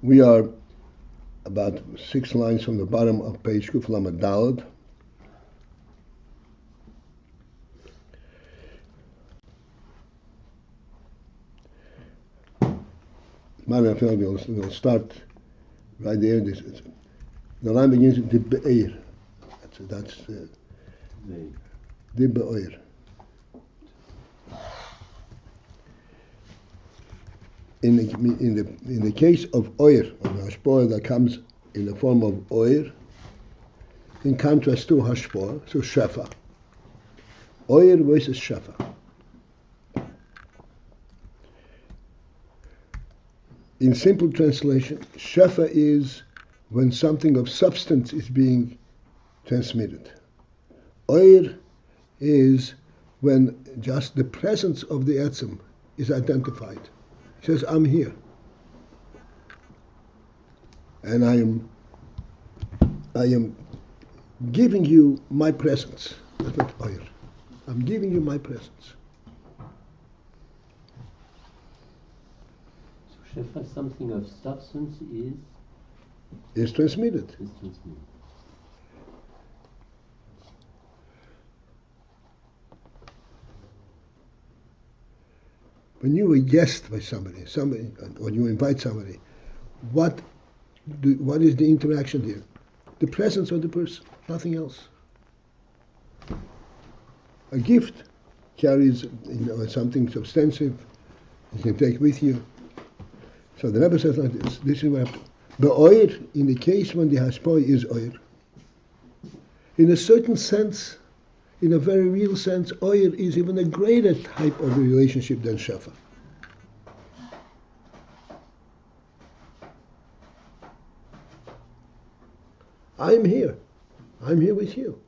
We are about 6 lines from the bottom of page Kuf Lamed Daled. We'll start right there. The line begins with the Be'er. That's the Be'er. In the case of oir, of hashpoah that comes in the form of oir, in contrast to hashpoah, so shefa. Oir versus shefa. In simple translation, shefa is when something of substance is being transmitted. Oir is when just the presence of the etzem is identified. He says, I'm here. And I am giving you my presence. That's what oir. I'm giving you my presence. So shefa, something of substance is transmitted. When you are a guest by somebody, or you invite somebody, what is the interaction here? The presence of the person, nothing else. A gift carries, something substantive you can take with you. So the Rebbe says like this. This is what happened. The oir, in the case when the hashpoah is oir, in a certain sense, in a very real sense, oir is even a greater type of a relationship than shefa. I'm here. I'm here with you.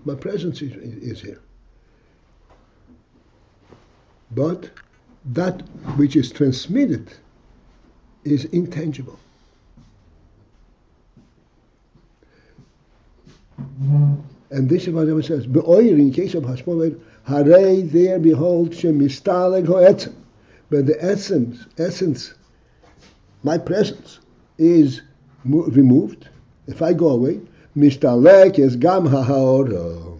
My presence is here. But that which is transmitted is intangible. And this is what it says. Be'oir, in case of hashpoah, harei there behold shemistaleg ho'etzem. But the essence, my presence, is removed. If I go away, mistalek is gam ha'ora.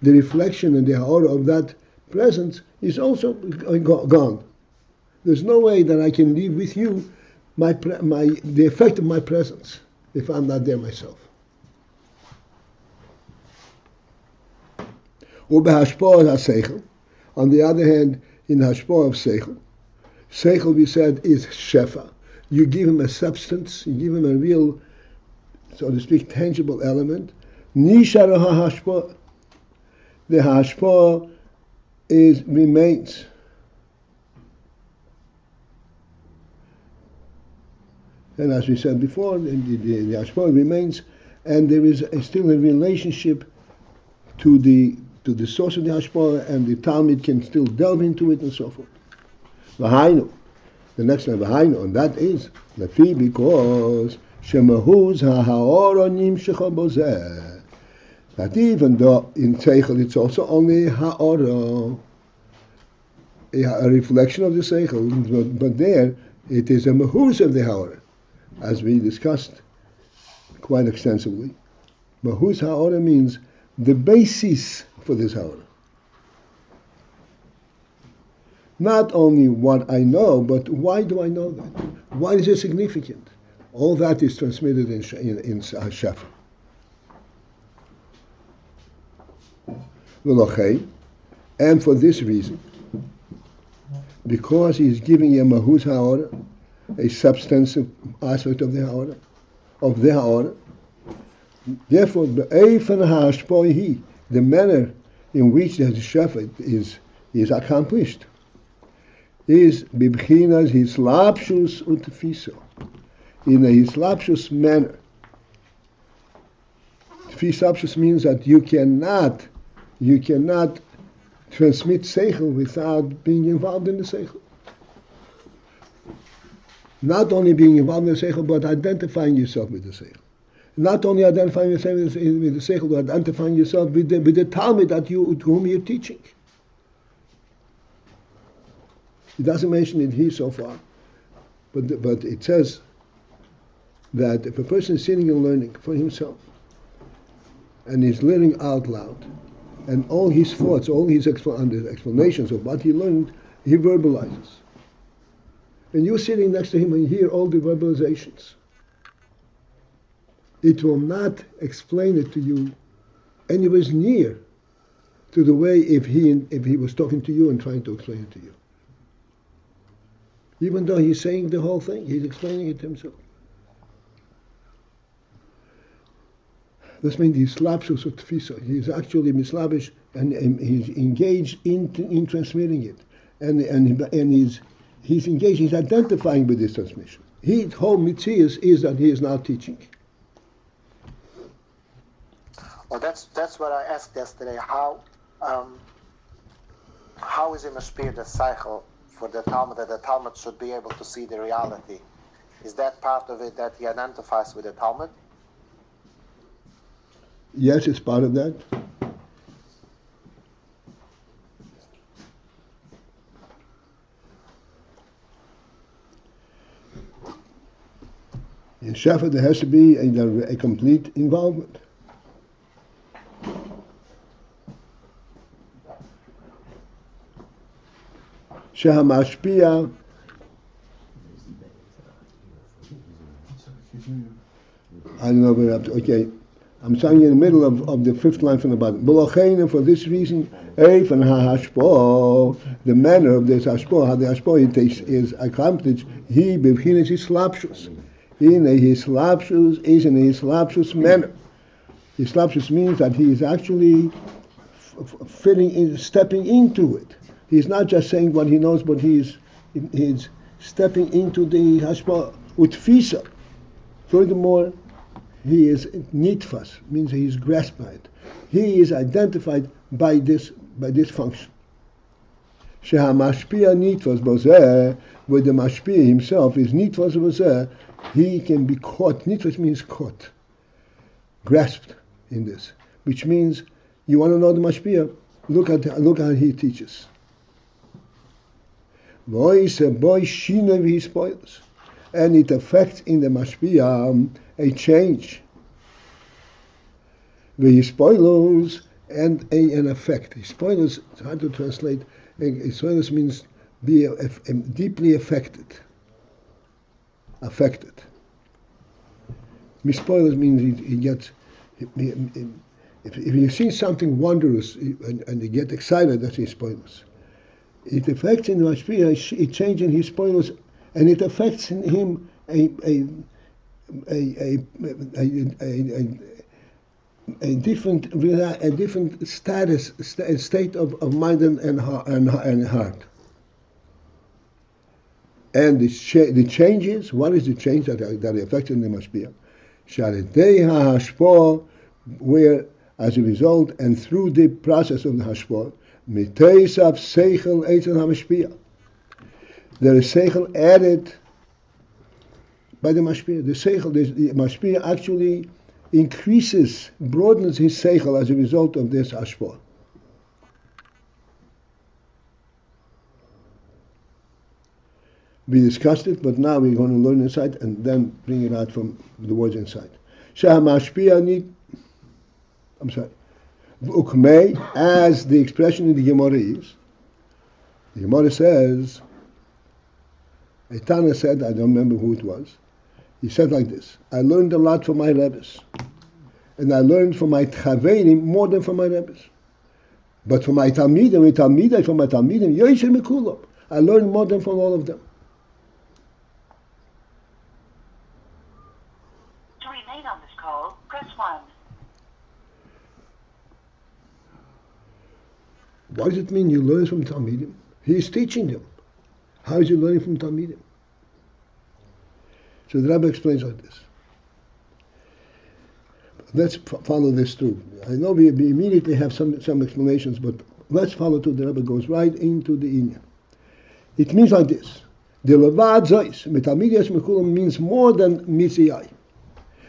The reflection and the ha'ora of that presence is also gone. There's no way that I can leave with you the effect of my presence if I'm not there myself. On the other hand, in hashpoah of seichel we said is shefa. You give him a substance, you give him a real, so to speak, tangible element. Nishara hashpoah. The hashpoah remains. And as we said before, the hashpoah remains, and there is still a relationship to the source of the hashpoah, and the Talmud can still delve into it and so forth. V'hainu, the next one, v'hainu, and that is lefi, because shemahuz ha'haora nimshecha bozeh. That even though in seichel it's also only ha'ora, a reflection of the seichel, but there it is a mahuz of the ha'ora, as we discussed quite extensively. Mahuz ha'ora means the basis for this ha'ora. Not only what I know, but why do I know that? Why is it significant? All that is transmitted in shefa. And for this reason, because he is giving a mahuz ha'ora, a substantive aspect of the ha'ora, therefore, the manner in which the shefa is accomplished is bibchinas hislapshus utfiso, in a hislapshus manner. Hislapshus means that you cannot transmit seichel without being involved in the seichel. Not only being involved in the seichel, but identifying yourself with the seichel. Not only identifying yourself with the seichel, but identifying yourself with the Talmud to whom you're teaching. He doesn't mention it here so far, But it says that if a person is sitting and learning for himself, and he's learning out loud, and all his thoughts, all his explanations of what he learned, he verbalizes. And you're sitting next to him and you hear all the verbalizations. It will not explain it to you anywhere near to the way if he was talking to you and trying to explain it to you. Even though he's saying the whole thing, he's explaining it to himself. This means he's slapshus of tfisa. He's actually mislabish, and he's engaged in transmitting it, and he's engaged. He's identifying with this transmission. His whole mitzias is that he is now teaching. Well, that's what I asked yesterday. How is it mashpir the cycle for the Talmud, that the Talmud should be able to see the reality? Is that part of it that he identifies with the Talmud? Yes, it's part of that. In Shefa, there has to be a complete involvement. Shehamashpia. I don't know where okay. I'm saying in the middle of the fifth line from the bottom. For this reason, the manner of this hashpah, how the hashpah is accomplished, he b'chinas his slapshus. In his slapshus is in his slapshus manner. His slapshus means that he is actually stepping into it. He's not just saying what he knows, but he's stepping into the hashpah utfisa. Furthermore, he is nitfas, means he is grasped by it. He is identified by this function. Shehamashpia nitfas bozeh, where the mashpia himself is nitfas bozeh, he can be caught. Nitfas means caught, grasped in this, which means you want to know the mashpia. Look how he teaches. Voice boy shina he spoils, and it affects in the mashpia a change. The spoilers and an effect. Spoilers, it's hard to translate. Spoilers means be deeply affected. Affected. Spoilers means he gets. If you see something wondrous and you get excited, that's his spoilers. It affects in the mashpia. It changes his spoilers, and it affects in him a different state of mind and heart. And the changes. What is the change that affects in the mashpia? Sharetei hashpah, where as a result and through the process of the hashpah, miteisav seichel eitzel hamashpia. There is seichel added by the mashpia. The mashpia actually increases, broadens his seichel as a result of this hashpah. We discussed it, but now we're going to learn inside and then bring it out from the words inside. Ukmei, as the expression in the Gemara is. The Gemara says, a Tana said, I don't remember who it was, he said like this: I learned a lot from my Rebbes, and I learned from my Tchaverim more than from my Rebbes. But from my Talmidim, Yoisher Mekulam, I learned more than from all of them. To remain on this call, press 1. What does it mean you learn from Talmidim? He is teaching them. How is he learning from Talmidim? So the Rebbe explains like this. Let's follow this through. I know we immediately have some explanations, but let's follow through. The Rebbe goes right into the inyan. It means like this. The levad zeis, metalmidias mekulam, means more than mitziyai.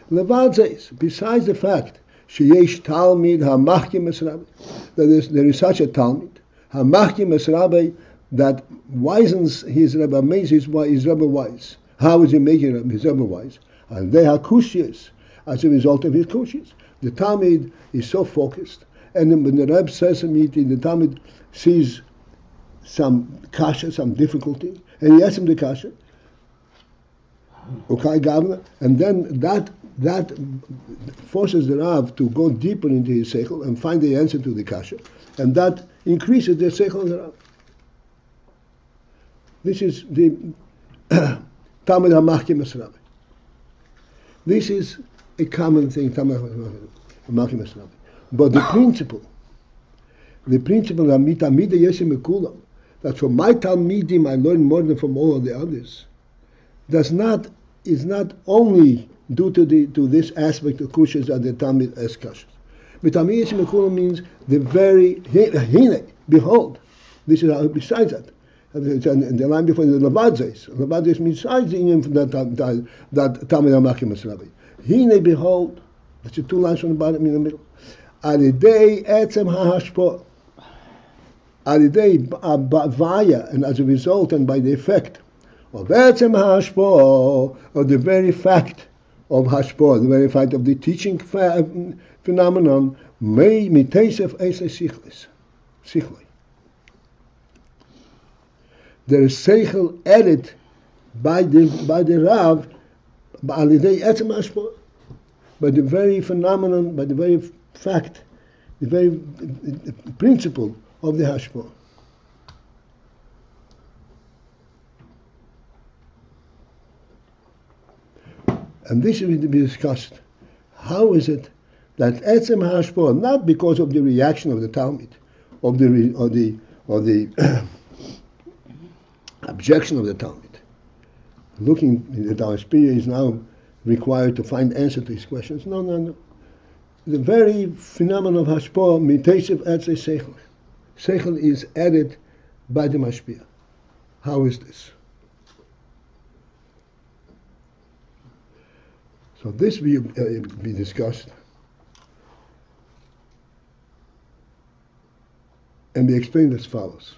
Levad zeis, besides the fact sheyesh talmid hamachkim es rabbi, that there is such a talmid hamachkim es rabbi, that wisens his Rebbe, makes his Rebbe wise. How is he making his otherwise? And they are kushiyas as a result of his kushiyas. The Talmud is so focused, and then when the Rebbe says a meeting, the Talmud sees some kasha, some difficulty, and he asks him the kasha, okay, Governor, and then that forces the Rav to go deeper into his seichel and find the answer to the kasha, and that increases the seichel of the Rav. This is the Talmud HaMachkim Rabbi. This is a common thing, Talmud HaMachkim Rabbi. But the principle that mitamida yesim mekulam, that from my Talmidim I learn more than from all of the others, is not only due to this aspect of kushas that the Talmud as kashas. Mitamida yesim mekulam means the very hine, behold. This is how, besides that. And the line before the Levadzes. Levadzes means besides the Indian that Talmud HaMachkim Rabbi. Hine, behold. That's the two lines from the bottom in the middle. Alidei etzem ha'hashpo. Alidei via, and as a result and by the effect of etzem ha'hashpo, of the very fact of hashpo, the very fact of the teaching phenomenon, may mitesef eisei sichlei. There is seichel added by the Rav, by the very phenomenon, by the very fact, the very principle of the hashpah. And this is to be discussed. How is it that etzem hashpah, not because of the reaction of the Talmud, of the objection of the Talmud. Looking at our spirit is now required to find answer to his questions. No. The very phenomenon of hashpah, mitesef etzei seichel. Seichel is added by the mashpia. How is this? So this will be discussed and be explained as follows.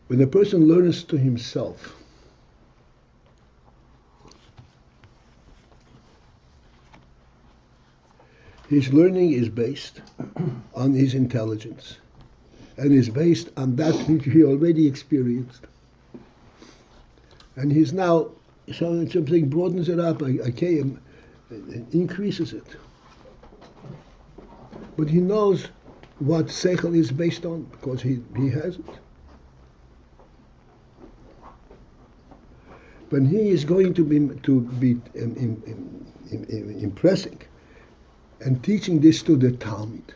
When a person learns to himself, his learning is based on his intelligence and is based on that which he already experienced. And he's now, something broadens it up, increases it. But he knows what seichel is based on because he has it. But he is going to be impressing and teaching this to the Talmud.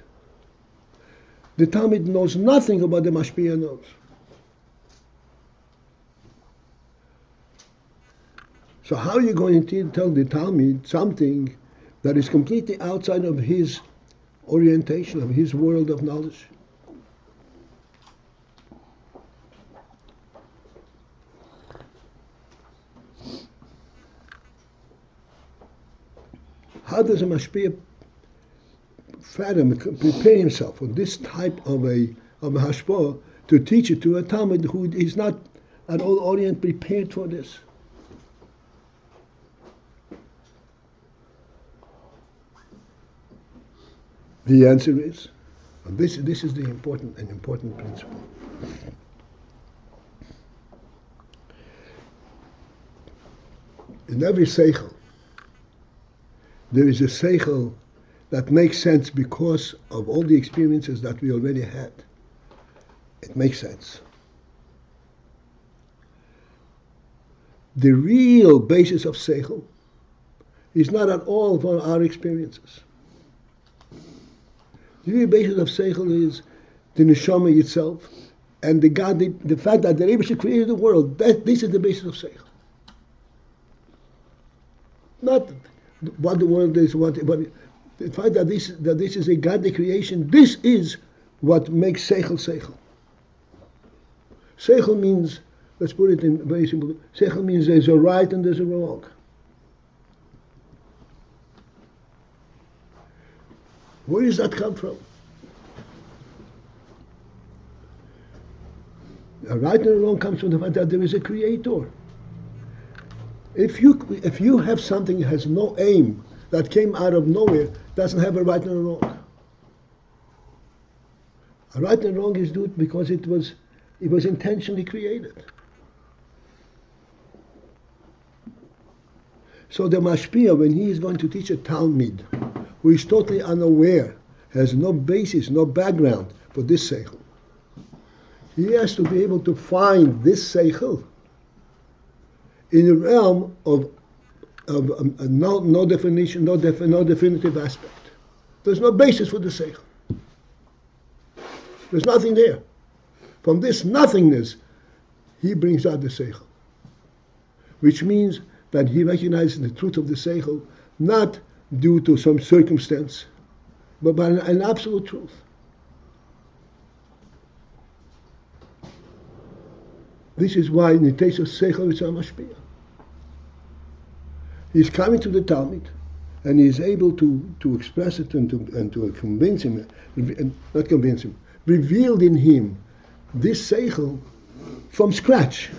The Talmud knows nothing about the Mashpia knows. So how are you going to tell the Talmud something that is completely outside of his orientation, of his world of knowledge? How does a mashpia fathom, prepare himself for this type of a hashpah to teach it to a Talmud who is not at all orient prepared for this? The answer is, and this is the important principle. In every seichel, there is a seichel that makes sense because of all the experiences that we already had. It makes sense. The real basis of seichel is not at all for our experiences. The real basis of seichel is the neshama itself and the fact that the Rebbe created the world. This is the basis of seichel. Not what the world is, but the fact that this is a godly creation. This is what makes seichel seichel. Seichel means, let's put it in very simple. Seichel means there's a right and there's a wrong. Where does that come from? A right and a wrong comes from the fact that there is a creator. If you have something that has no aim, that came out of nowhere, doesn't have a right and a wrong. A right and wrong is due because it was intentionally created. So the mashpia, when he is going to teach a talmid who is totally unaware, has no basis, no background for this seichel, he has to be able to find this seichel in the realm of no definition, no definitive aspect. There's no basis for the seichel. There's nothing there. From this nothingness, he brings out the seichel, which means that he recognizes the truth of the seichel not due to some circumstance, but by an absolute truth. This is why in the taste of seichel it's a mashpia. He's coming to the Talmud, and he is able to express it and to convince him, not convince him, revealed in him this seichel from scratch,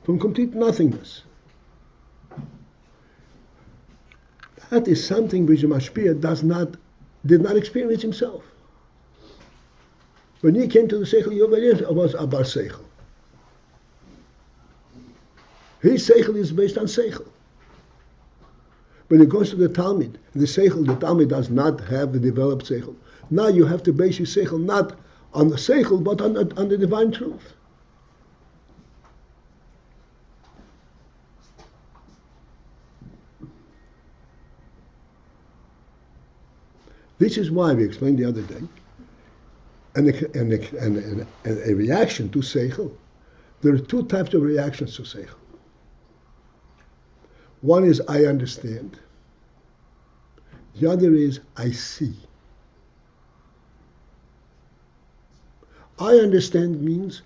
from complete nothingness. That is something which the mashpia did not experience himself. When he came to the seichel, he was a bar seichel. His seichel is based on seichel. When it goes to the Talmud, the Talmud does not have the developed seichel. Now you have to base your seichel not on the seichel, but on the divine truth. This is why we explained the other day, and a reaction to seichel. There are two types of reactions to seichel. One is I understand. The other is I see. I understand means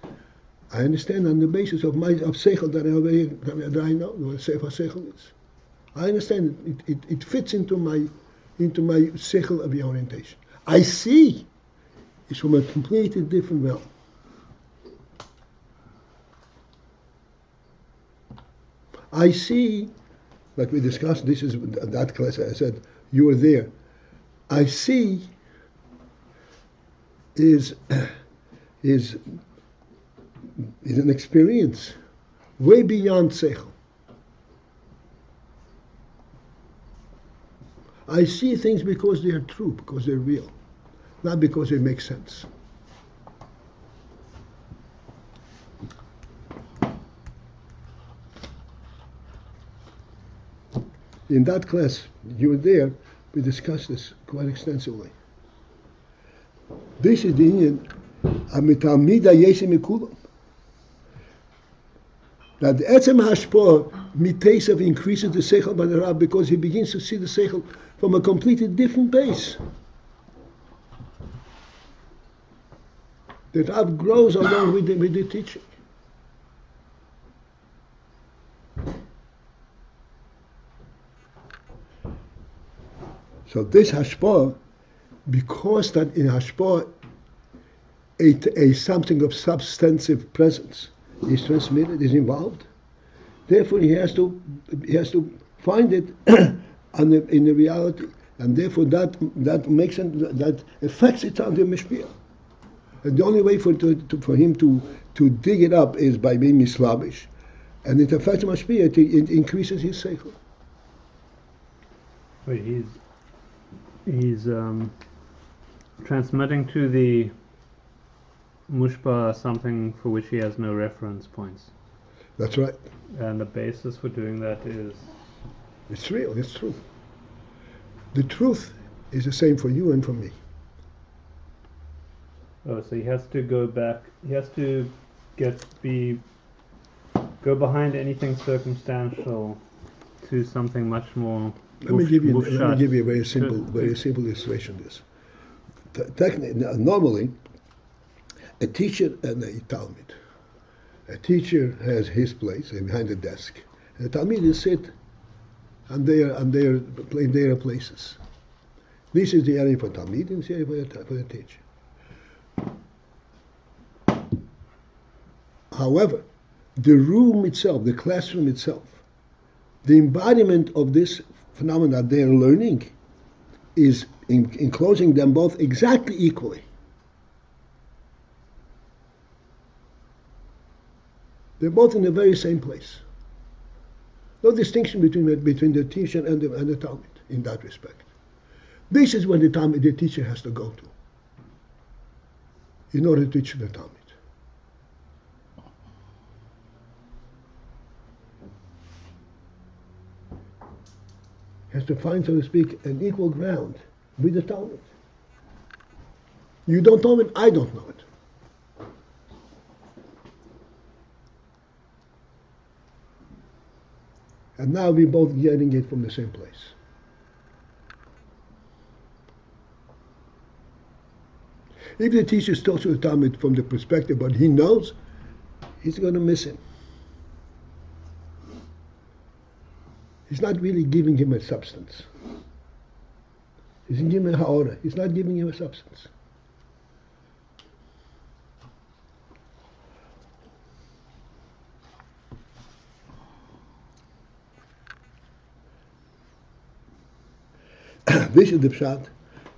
I understand on the basis of seichel that I know what seichel is. I understand it fits into my seichel of the orientation. I see is from a completely different realm. I see, like we discussed, this is that class. I said you were there. I see is an experience way beyond seichel. I see things because they are true, because they're real, not because they make sense. In that class, you were there, we discussed this quite extensively. This is the Indian Amitamida Yesim Mikulam. That the Etzem Hashpor Mitesav increases the Seichel by the Rab because he begins to see the Seichel from a completely different base. The Rab grows along with the teaching. So this Hashpor, because that in Hashpor a something of substantive presence is transmitted, is involved, therefore he has to find it in the reality, and therefore that makes it, that affects it on the mishpia. And the only way for him to dig it up is by being mislavish, and it affects the mashpia. It increases his seichel. Wait, he's transmitting to the mushpa something for which he has no reference points. That's right. And the basis for doing that is? It's real, it's true. The truth is the same for you and for me. Oh, so he has to go back, he has to go behind anything circumstantial to something much more. Let me give you a very simple illustration of this. Normally, a teacher and a talmid. A teacher has his place behind the desk, and the talmid is sit and their places. This is the area for Talmid, and this area for the teacher. However, the room itself, the classroom itself, the embodiment of this phenomenon that they're learning is enclosing them both exactly equally. They're both in the very same place. No distinction between the teacher and the Talmud in that respect. This is what the teacher has to go to in order to teach the Talmud. Has to find, so to speak, an equal ground with the Talmud. You don't know it, I don't know it. And now we're both getting it from the same place. If the teacher talks to the Talmud from the perspective what he knows, he's going to miss him. He's not really giving him a substance. He's giving him a ha'ora. He's not giving him a substance. This is the pshat.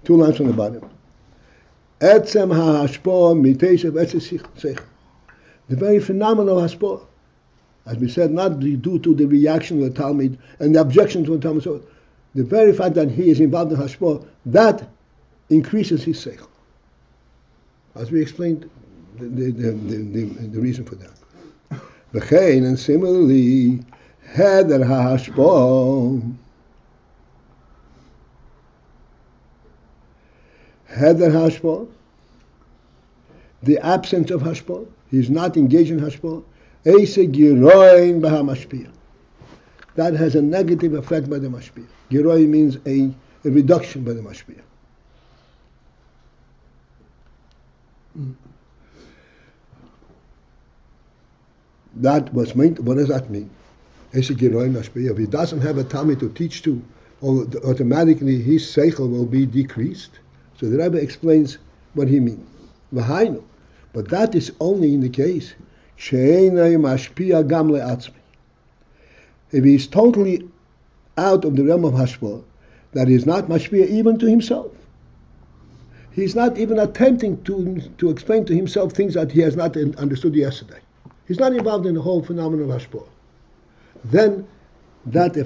2 lines from the bottom. Etzem ha'hashpoah miteshev etzem seichel. The very phenomenon of hashpoah, as we said, not due to the reaction of the Talmud and the objection to the Talmud. So the very fact that he is involved in hashpoah, that increases his seichel. As we explained, the reason for that. V'chein, and similarly, heder ha'hashpoah. Heder hashpoah, the absence of hashpoah, he's not engaged in hashpoah. Eise giroin b'hamashpiyah. That has a negative effect by the mashpiyah. Giroin means a reduction by the mashpiyah. That was meant. What does that mean? Eise giroin mashpiyah. If he doesn't have a Talmud to teach to, automatically his seichel will be decreased. So the Rebbe explains what he means. V'hainu. But that is only in the case she'enei mashpia gam le'atzmi. If he is totally out of the realm of hashpoah, that he is not mashpia even to himself. He is not even attempting to explain to himself things that he has not understood yesterday. He's not involved in the whole phenomenon of hashpoah. Then that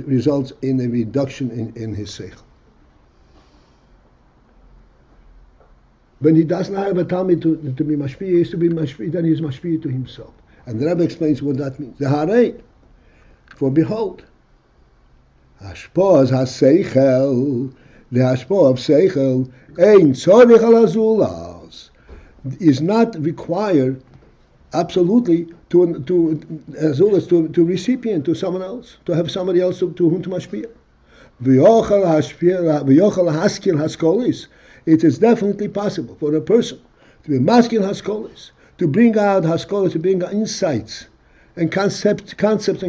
results in a reduction in his seichel. When he does not have a Talmud to be mashpiyah, he is to be mashpiyah, then he is mashpiyah to himself. And the Rebbe explains what that means. The harei, for behold, hashpoah ha-seichel, the hashpoah of seichel, ein tzorich al azulas, is not required absolutely to azulas, to recipient, to someone else, to have somebody else to whom to mashpiyah. V'yochel haskil haskolis. It is definitely possible for a person to be maskil haskolis, to bring out haskolis, to bring out insights and concepts and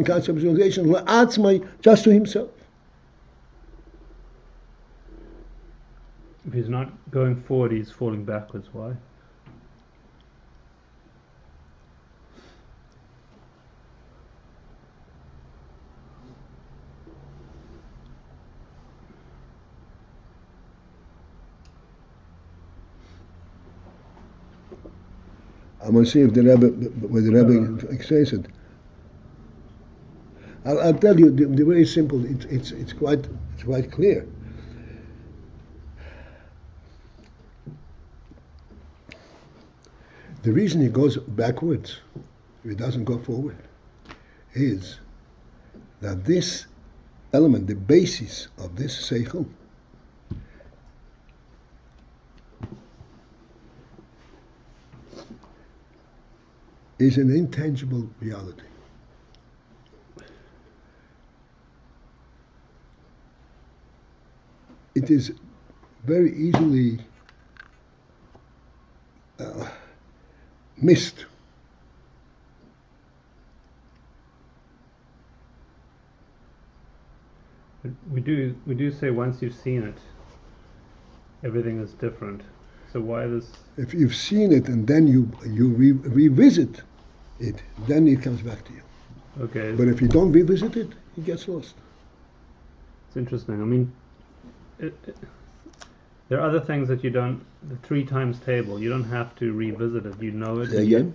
conceptualization la'atzmai, just to himself. If he's not going forward, he's falling backwards. Why? I'm going to see if the Rebbe explains it. I'll tell you the very simple. It's quite clear. The reason he goes backwards, if he doesn't go forward, is that this element, the basis of this seichel, is an intangible reality. It is very easily missed. We do say once you've seen it, everything is different. So why this? If you've seen it and then you revisit it, then it comes back to you. Okay. But if you don't revisit it, it gets lost. It's interesting. I mean, there are other things that you don't. The 3 times table, you don't have to revisit it. You know it. Say again?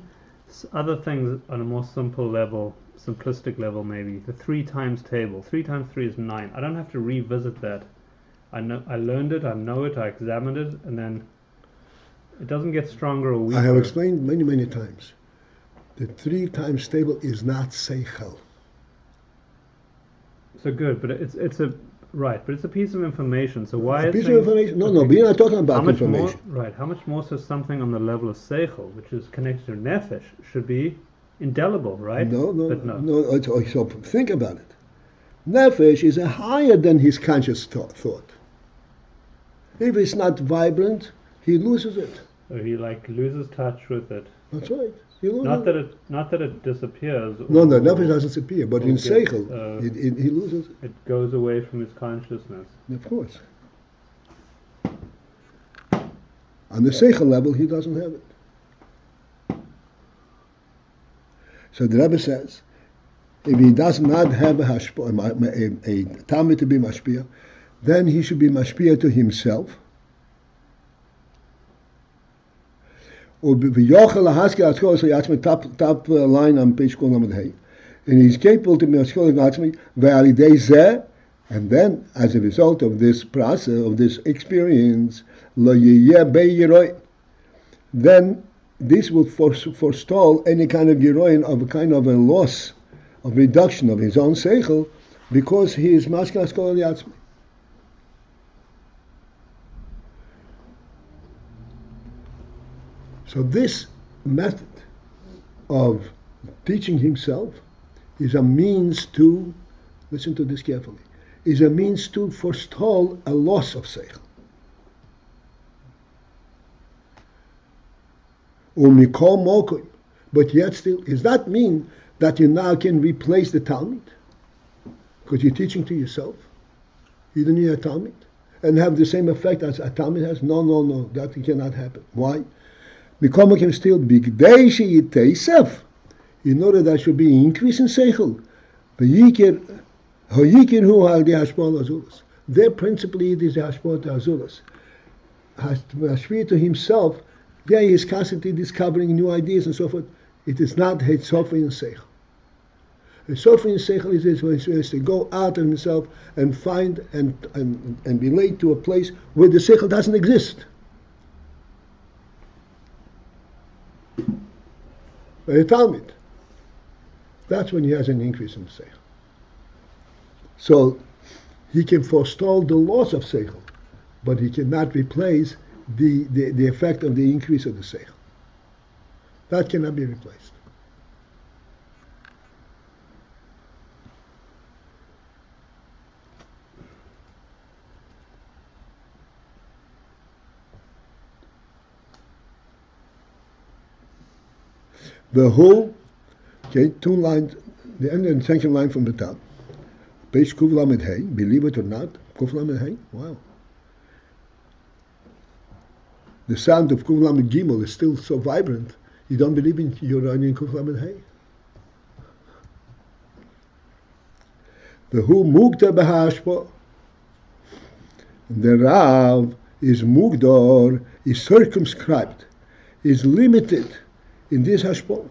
Other things on a more simple level, simplistic level maybe. The 3 times table. 3 times 3 is 9. I don't have to revisit that. I learned it, I know it, I examined it, and then it doesn't get stronger or weaker. I have explained many, many times. The 3 times table is not seichel. So good, but it's a but it's a piece of information. So why? A piece of information? No, we're not talking about information. How much more so something on the level of seichel, which is connected to nefesh, should be indelible, right? No. So think about it. Nefesh is higher than his conscious thought. If it's not vibrant, he loses it. So he loses touch with it. That's right. He loses Not that it disappears. No, nefesh doesn't disappear, but in seichel, he loses it. It goes away from his consciousness. Of course. On the seichel level, he doesn't have it. So the Rebbe says, if he does not have a Talmud to be mashpia, then he should be mashpia to himself. Top line on page and he's capable to be mashpia, and then as a result of this process, of this experience, then this will forestall any kind of giroin, of a kind of a loss, of reduction of his own seichel, because he is mashkas kol yatzmi. So this method of teaching himself is a means to, listen to this carefully, is a means to forestall a loss of seichel. But yet still, does that mean that you now can replace the Talmud? Because you're teaching to yourself. You don't need a Talmud. And have the same effect as a Talmud has? No, that cannot happen. Why? Mikoma can still be in order that there should be increase in Seichel. There principally it is the Hashpot Azulas. Hashpot to himself, he is constantly discovering new ideas and so forth. It is not Hetzofer in Seichel. Hetzofer in Seichel is when he has to go out of himself and find and relate to a place where the Seichel doesn't exist. But a Talmud, that's when he has an increase in the Seichel. So he can forestall the loss of Seichel, but he cannot replace the effect of the increase of the Seichel. That cannot be replaced. The whole, okay, 2 lines, the end and second line from the top. Page Kuf Lamed Hey, believe it or not, Kuf Lamed Hey, wow. The sound of Kuf Lamed Gimel is still so vibrant, you don't believe in you're in Kuf Lamed Hey. The who Mugda Behashpo, the Rav is Mugdor, is circumscribed, is limited in this hashpah,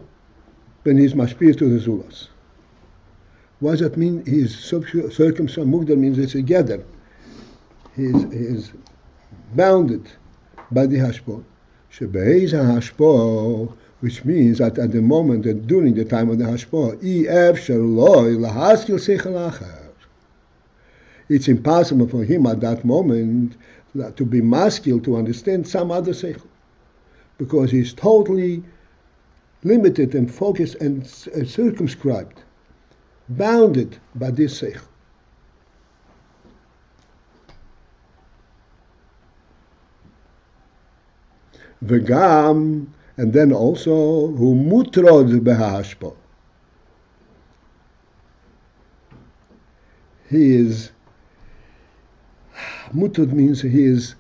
when he's mashpir to the zulas. What does that mean? He's circumscribed. Mugdar means it's together. He is bounded by the hashpah. Shebeiz hashpah, which means that at the moment, that during the time of the hashpah, it's impossible for him at that moment to be maskil, to understand some other seichel, because he's totally limited and focused and circumscribed, bounded by this seichel. V'gam, and then also hu mutrod behashpo. He is Mutud means he is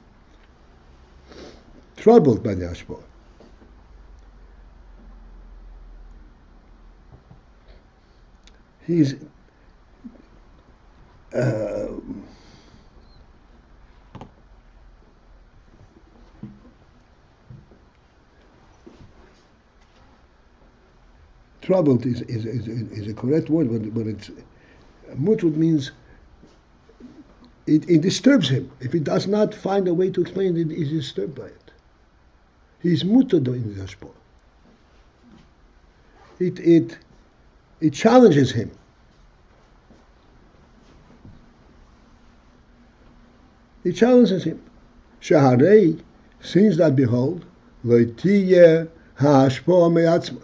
troubled by the hashpah. He's troubled is a correct word, but it's mutud means it disturbs him. If he does not find a way to explain it, he's disturbed by it. He's mutud in the hashpah. It challenges him. It challenges him. Shaharei, since that behold, lo tiyeh hashpah me'atzma.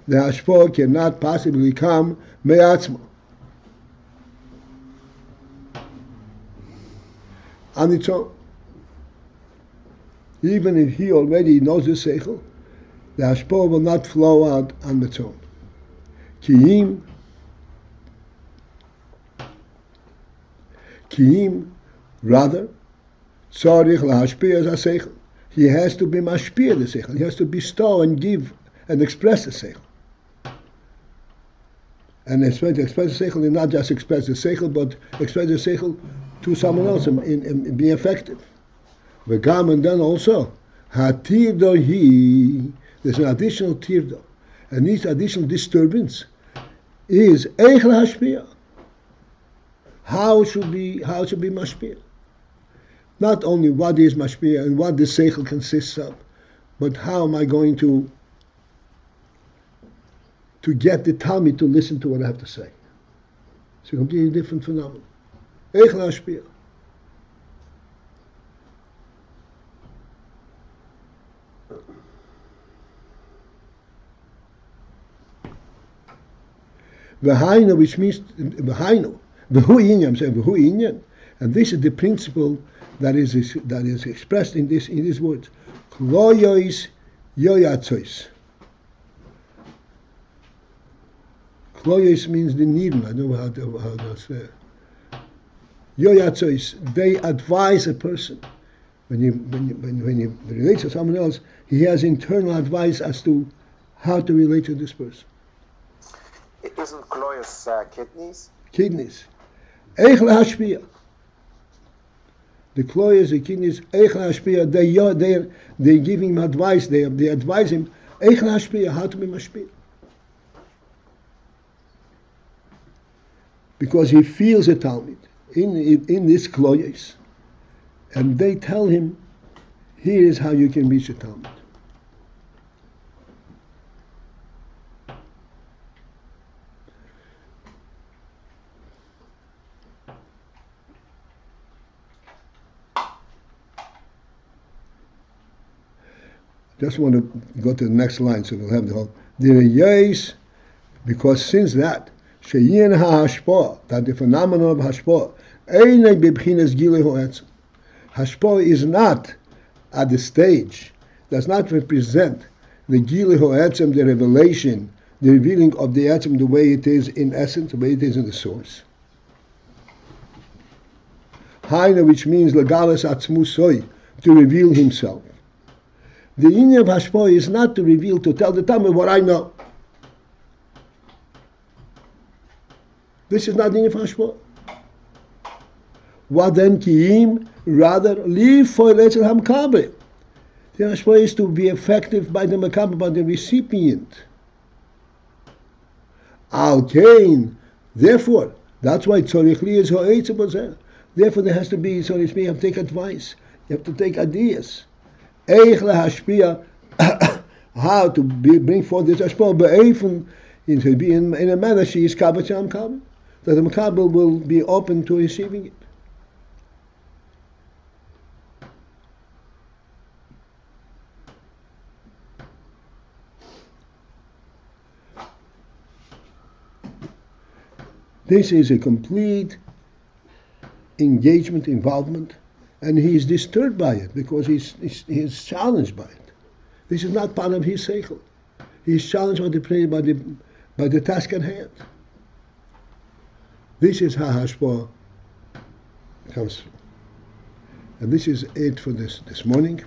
The hashpah cannot possibly come me'atzma. On its own. Even if he already knows the seichel, the hashpah will not flow out on its own. Ki'im, rather, tzarich lahashpia as seichel. He has to be mashpia the seichel. He has to bestow and give and express the seichel. And express the seichel is not just express the seichel, but express the seichel to someone else and be effective. V'gam, and then also, hatirdo hi, there's an additional tirdo. And this additional disturbance is eich lahashpia. How it should be mashpia. Not only what is mashpia and what the seichel consists of, but how am I going to get the Talmud to listen to what I have to say. It's a completely different phenomenon. Eich lahashpia. V'hainu, which means v'hainu, v'hu inyan. I'm saying v'hu inyan, and this is the principle that is expressed in these words. Kloyois yoyatzois. Kloyois means the needle. I don't know how to say. Yoyatzois. They advise a person. When you relate to someone else, he has internal advice as to how to relate to this person. Isn't kloyos kidneys? Kidneys. Eich lahashpia. The kloyos, the kidneys, eich lahashpia. They give him advice. They advise him. Eich lahashpia, how to be mashpia. Because he feels a Talmud in this kloyos, and they tell him, here is how you can reach a Talmud. Just want to go to the next line so we'll have the whole. Because since that, sheyin ha'hashpah, that the phenomenon of hashpah, einay bebchinas gilei ha'etzem. Hashpah is not at the stage, does not represent the gilei ha'etzem, the revelation, the revealing of the etzem the way it is in essence, the way it is in the source. Haina, which means legalis atzmusoi, to reveal himself. The inyan of hashpah is not to reveal, to tell the Talmud what I know. This is not the inyan of hashpah. What then ki'im? Rather, leave for letzel hamkabe. The hashpah is to be effective by the makabe, by the recipient. Al kain. Therefore, that's why tzorich li is ha'etzem b'zeh. Therefore, there has to be, so to speak, you have to take advice. You have to take ideas. Eich lahashpia, how to bring forth this hashpah, be'eifun, it will be in a manner she is kabbat sham kabbat, that the makabel will be open to receiving it. This is a complete engagement, involvement, and he is disturbed by it because he is challenged by it. This is not part of his seichel. He is challenged by the task at hand. This is how hashpah comes through. And this is it for this morning.